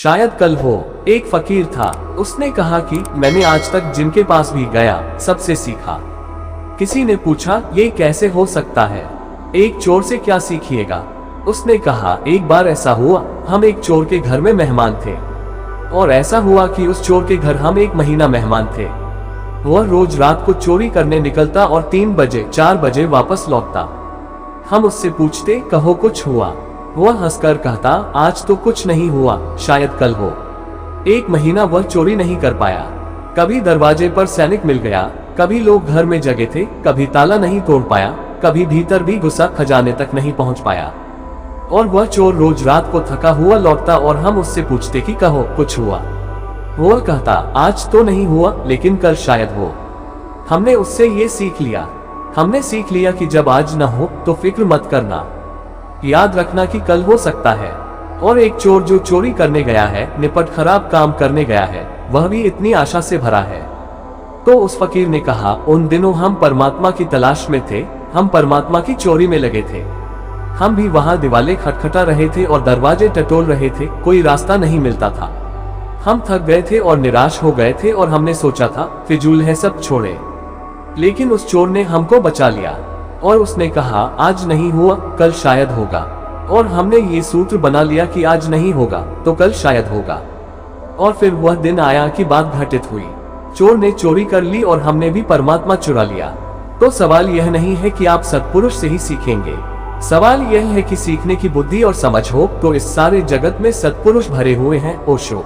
शायद कल हो। एक फकीर था, उसने कहा कि मैंने आज तक जिनके पास भी गया सबसे सीखा। किसी ने पूछा, ये कैसे हो सकता है, एक चोर से क्या सीखिएगा? उसने कहा, एक बार ऐसा हुआ, हम एक चोर के घर में मेहमान थे और ऐसा हुआ कि उस चोर के घर हम 1 महीना मेहमान थे। वह रोज रात को चोरी करने निकलता और 3 बजे 4 बजे वापस लौटता। हम उससे पूछते, कहो कुछ हुआ? वह हंसकर कहता, आज तो कुछ नहीं हुआ, शायद कल हो। 1 महीना वह चोरी नहीं कर पाया। कभी दरवाजे पर सैनिक मिल गया, कभी लोग घर में जगे थे, कभी ताला नहीं तोड़ पाया, कभी भीतर भी घुसा खजाने तक नहीं पहुंच पाया। और वह चोर रोज रात को थका हुआ लौटता और हम उससे पूछते कि कहो कुछ हुआ? वह कहता, आज तो नहीं हुआ, लेकिन कल शायद हो। हमने उससे ये सीख लिया। हमने सीख लिया कि जब आज न हो तो फिक्र मत करना, याद रखना कि कल हो सकता है। और एक चोर जो चोरी करने गया है, निपट खराब काम करने गया है, वह भी इतनी आशा से भरा है। तो उस फकीर ने कहा, उन दिनों हम परमात्मा की तलाश में थे, हम परमात्मा की चोरी में लगे थे। हम भी वहां दीवारें खटखटा रहे थे और दरवाजे टटोल रहे थे, कोई रास्ता नहीं मिलता था। हम थक गए थे और निराश हो गए थे और हमने सोचा था फिजूल है, सब छोड़े। लेकिन उस चोर ने हमको बचा लिया और उसने कहा, आज नहीं हुआ, कल शायद होगा। और हमने ये सूत्र बना लिया कि आज नहीं होगा तो कल शायद होगा। और फिर वह दिन आया कि बात घटित हुई। चोर ने चोरी कर ली और हमने भी परमात्मा चुरा लिया। तो सवाल यह नहीं है कि आप सत्पुरुष से ही सीखेंगे, सवाल यह है कि सीखने की बुद्धि और समझ हो। तो इस सारे जगत में सत्पुरुष भरे हुए हैं। ओशो।